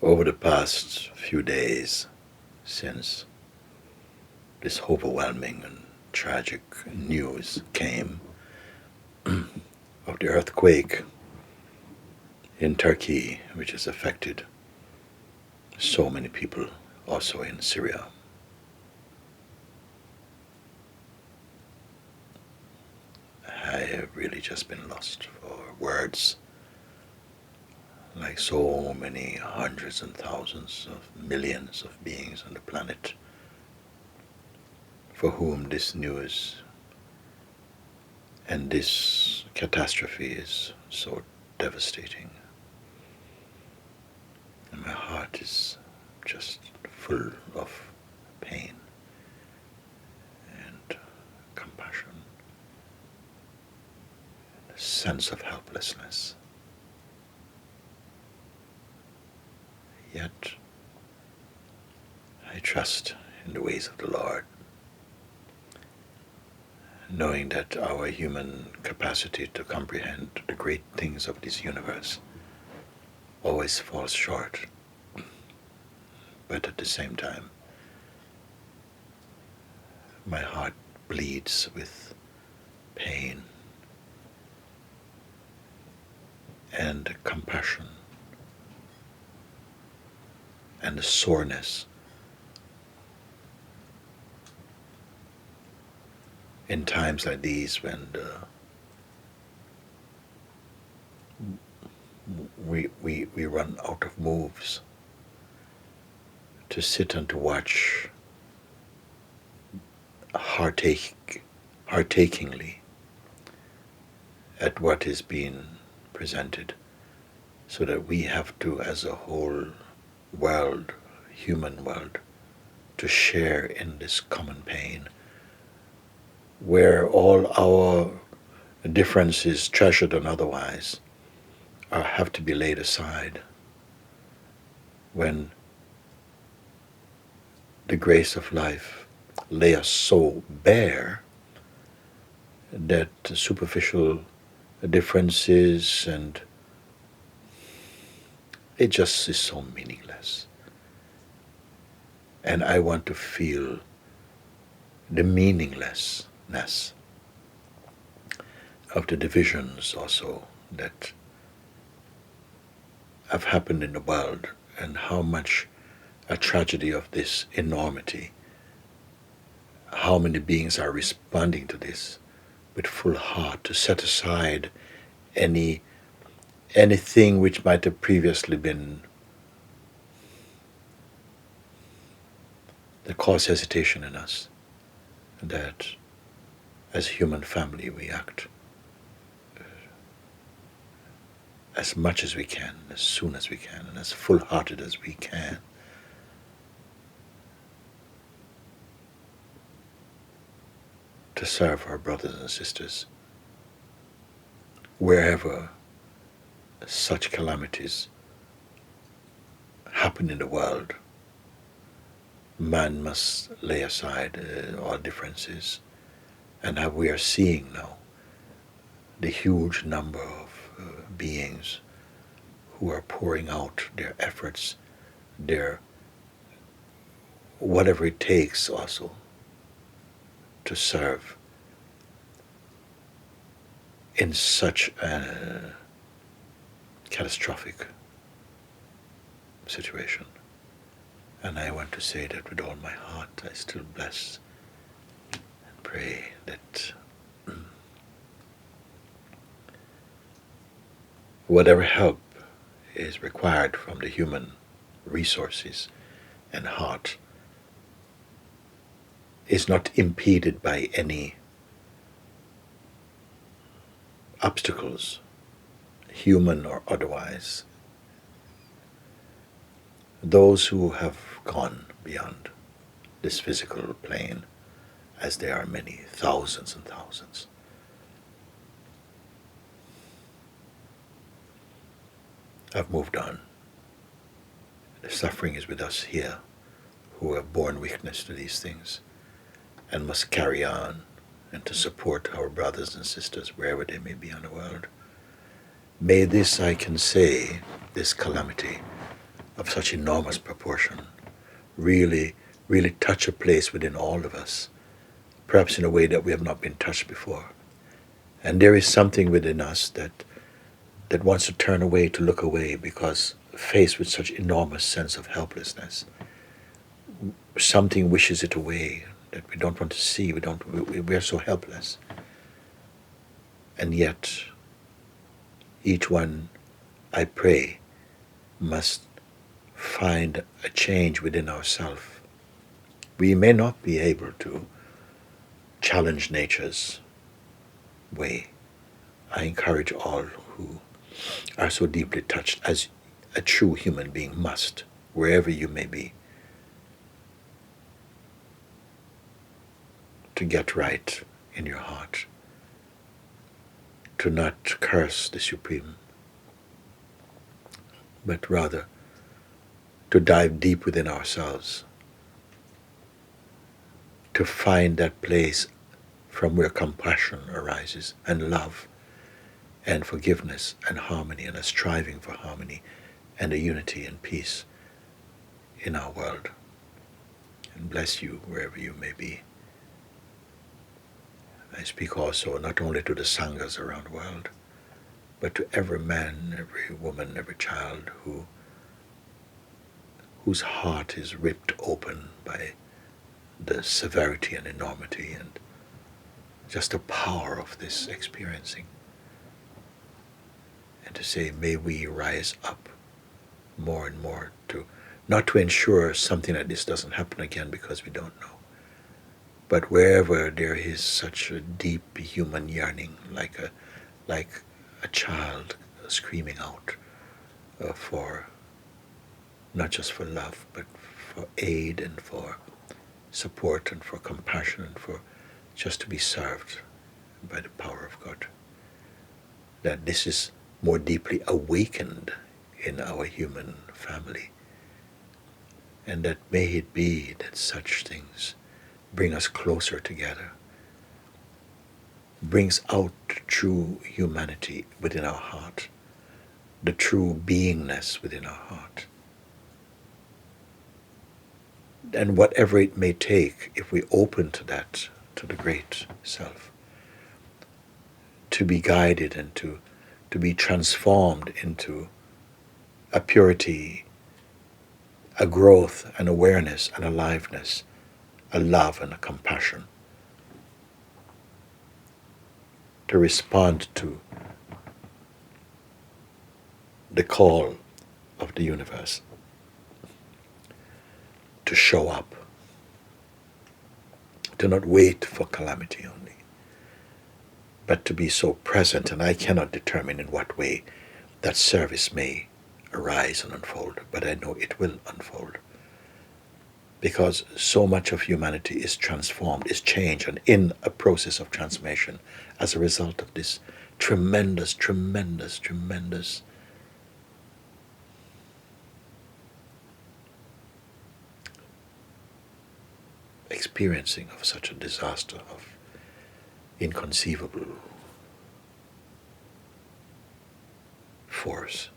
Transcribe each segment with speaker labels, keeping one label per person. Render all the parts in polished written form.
Speaker 1: Over the past few days, since this overwhelming and tragic news came of the earthquake in Turkey, which has affected so many people, also in Syria, I have really just been lost for words. Like so many hundreds and thousands of millions of beings on the planet for whom this news and this catastrophe is so devastating. And my heart is just full of pain and compassion, and a sense of helplessness. Yet, I trust in the ways of the Lord, knowing that our human capacity to comprehend the great things of this universe always falls short. But at the same time, my heart bleeds with pain and compassion and the soreness in times like these when we run out of moves to sit and to watch heart-achingly at what is being presented, so that we have to, as a whole world, human world, to share in this common pain, where all our differences, treasured and otherwise, have to be laid aside, when the grace of life lay us so bare that superficial differences, and it just is so meaningless. And I want to feel the meaninglessness of the divisions also that have happened in the world, and how much a tragedy of this enormity, how many beings are responding to this with full heart, to set aside anything which might have previously been that caused hesitation in us, that as a human family we act as much as we can, as soon as we can, and as full-hearted as we can, to serve our brothers and sisters wherever such calamities happen in the world. Man must lay aside all differences, and how we are seeing now the huge number of beings who are pouring out their efforts, their whatever it takes also to serve in such a catastrophic situation. And I want to say that with all my heart, I still bless and pray that whatever help is required from the human resources and heart is not impeded by any obstacles, human or otherwise. Those who have gone beyond this physical plane, as there are many, thousands and thousands, have moved on. The suffering is with us here, who have borne witness to these things and must carry on and to support our brothers and sisters wherever they may be on the world. May this, I can say, this calamity of such enormous proportion really, really touch a place within all of us, perhaps in a way that we have not been touched before. And there is something within us that wants to turn away, to look away, because faced with such enormous sense of helplessness, something wishes it away that we don't want to see. We are so helpless. And yet, each one, I pray, must find a change within ourselves. We may not be able to challenge nature's way. I encourage all who are so deeply touched, as a true human being must, wherever you may be, to get right in your heart, to not curse the Supreme, but rather to dive deep within ourselves, to find that place from where compassion arises, and love, and forgiveness, and harmony, and a striving for harmony, and a unity and peace in our world. And bless you wherever you may be. I speak also not only to the Sanghas around the world, but to every man, every woman, every child whose heart is ripped open by the severity and enormity and just the power of this experiencing. And to say, may we rise up more and more, to not to ensure something like this doesn't happen again, because we don't know, but wherever there is such a deep human yearning, like a child screaming out for, not just for love, but for aid and for support and for compassion and for just to be served by the power of God, that this is more deeply awakened in our human family, and that may it be that such things bring us closer together, brings out the true humanity within our heart, the true beingness within our heart. And whatever it may take, if we open to that, to the great self, to be guided and to be transformed into a purity, a growth, an awareness, an aliveness, a love and a compassion, to respond to the call of the universe, to show up, to not wait for calamity only, but to be so present. And I cannot determine in what way that service may arise and unfold, but I know it will unfold, because so much of humanity is transformed, is changed, and in a process of transformation as a result of this tremendous, tremendous, tremendous experiencing of such a disaster of inconceivable force.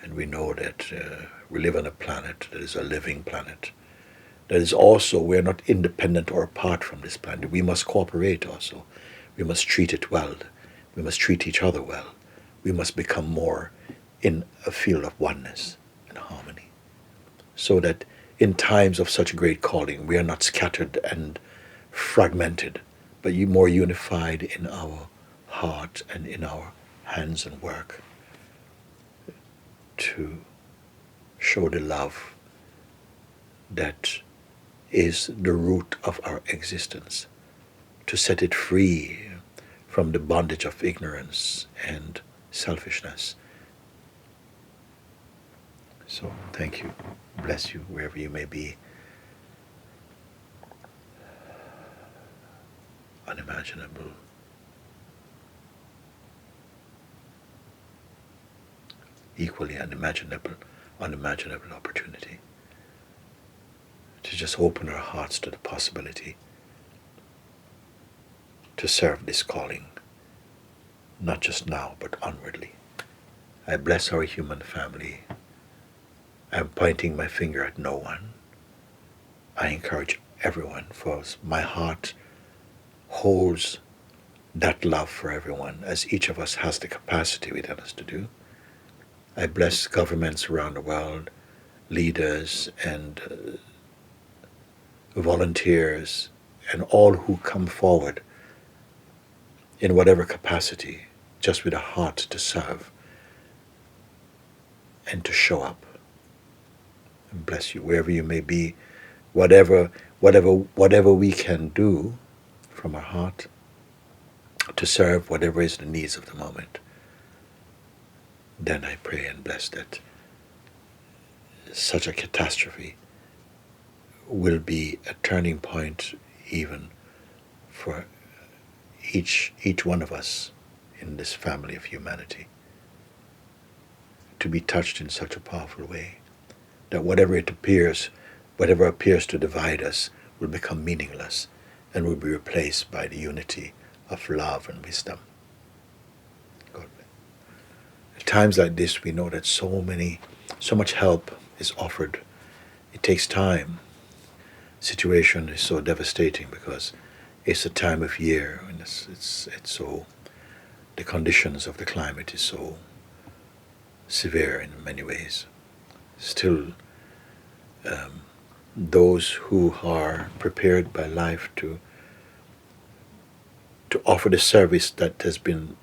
Speaker 1: And we know that we live on a planet that is a living planet. That is also, we are not independent or apart from this planet. We must cooperate also. We must treat it well. We must treat each other well. We must become more in a field of oneness and harmony, so that in times of such great calling, we are not scattered and fragmented, but more unified in our heart and in our hands and work, to show the love that is the root of our existence, to set it free from the bondage of ignorance and selfishness. So thank you. Bless you wherever you may be. Unimaginable, equally unimaginable opportunity to just open our hearts to the possibility to serve this calling, not just now, but onwardly. I bless our human family. I'm pointing my finger at no one. I encourage everyone, for my heart holds that love for everyone, as each of us has the capacity within us to do. I bless governments around the world, leaders and volunteers, and all who come forward in whatever capacity, just with a heart to serve and to show up. And bless you wherever you may be, whatever we can do from our heart to serve whatever is the needs of the moment. Then I pray and bless that such a catastrophe will be a turning point even for each one of us in this family of humanity, to be touched in such a powerful way that whatever appears to divide us will become meaningless and will be replaced by the unity of love and wisdom. God. At times like this, we know that so much help is offered. It takes time. The situation is so devastating because it's a time of year and it's so, the conditions of the climate is so severe in many ways. Still, those who are prepared by life to offer the service that has been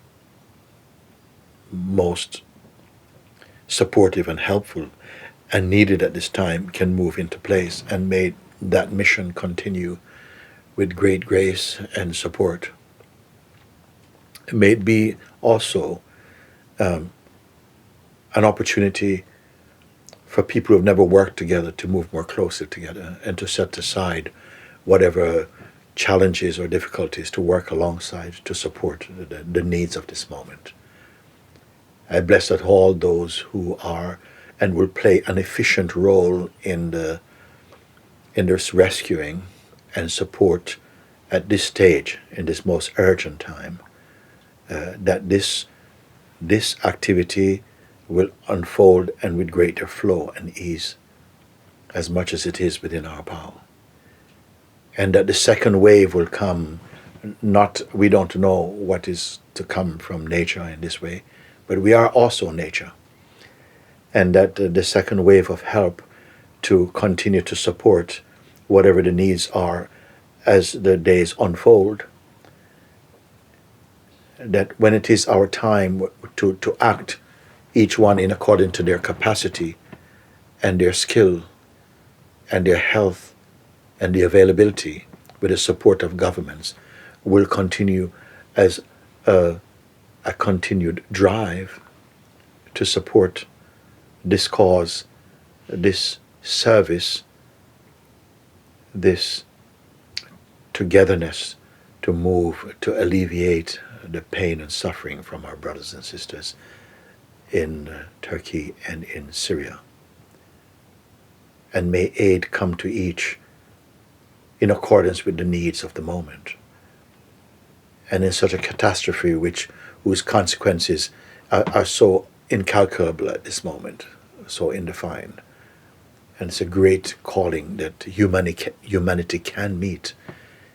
Speaker 1: most supportive and helpful and needed at this time can move into place, and may that mission continue with great grace and support. May it be also an opportunity for people who have never worked together to move more closely together and to set aside whatever challenges or difficulties to work alongside to support the needs of this moment. I bless that all those who are and will play an efficient role in this rescuing and support at this stage, in this most urgent time, that this activity will unfold and with greater flow and ease as much as it is within our power. And that the second wave will come, we don't know what is to come from nature in this way, but we are also nature. And that the second wave of help to continue to support whatever the needs are as the days unfold, that when it is our time to act, each one in according to their capacity and their skill and their health and the availability with the support of governments, will continue as a continued drive to support this cause, this service, this togetherness to move, to alleviate the pain and suffering from our brothers and sisters in Turkey and in Syria. And may aid come to each in accordance with the needs of the moment. And in such a catastrophe whose consequences are so incalculable at this moment, so indefined. And it's a great calling that humanity can meet,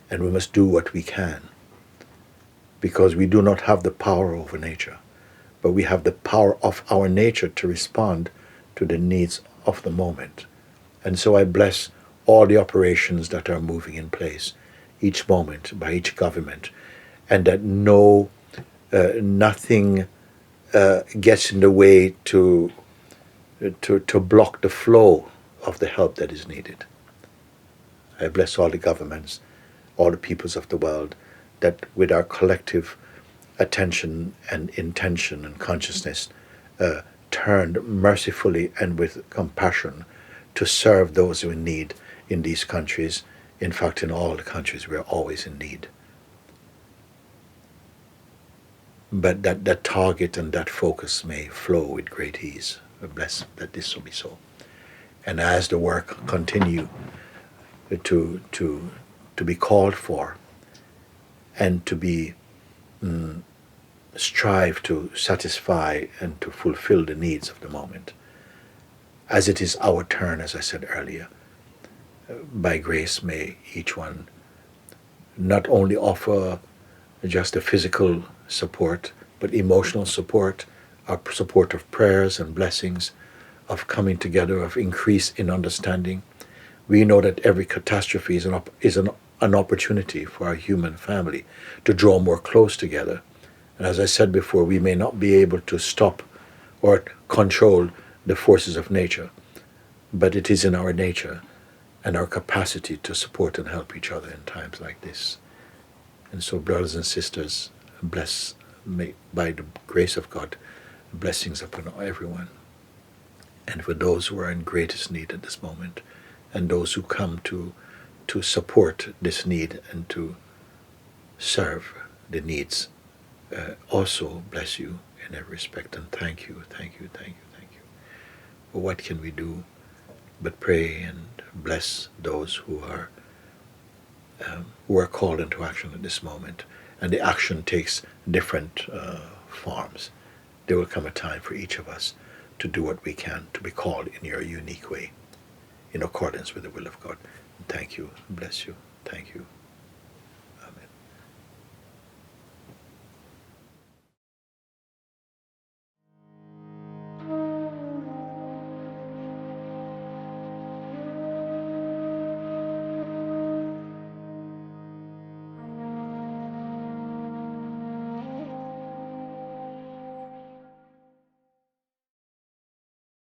Speaker 1: and we must do what we can, because we do not have the power over nature, but we have the power of our nature to respond to the needs of the moment. And so I bless all the operations that are moving in place each moment by each government, and that nothing gets in the way to block the flow of the help that is needed. I bless all the governments, all the peoples of the world, that with our collective attention and intention and consciousness turned mercifully and with compassion to serve those who are in need in these countries. In fact, in all the countries, we are always in need. But that target and that focus may flow with great ease. I bless that this will be so. And as the work continue to be called for and to be strive to satisfy and to fulfill the needs of the moment. As it is our turn, as I said earlier, by grace may each one not only offer just a physical support, but emotional support, our support of prayers and blessings, of coming together, of increase in understanding. We know that every catastrophe is an opportunity for our human family to draw more close together. And as I said before, we may not be able to stop or control the forces of nature, but it is in our nature and our capacity to support and help each other in times like this. And so, brothers and sisters, bless me by the grace of God, blessings upon everyone. And for those who are in greatest need at this moment, and those who come to support this need and to serve the needs, also bless you in every respect. And thank you, thank you, thank you, thank you. Well, what can we do but pray and bless those who are called into action at this moment? And the action takes different forms. There will come a time for each of us to do what we can to be called in your unique way, in accordance with the will of God. Thank you. Bless you. Thank you.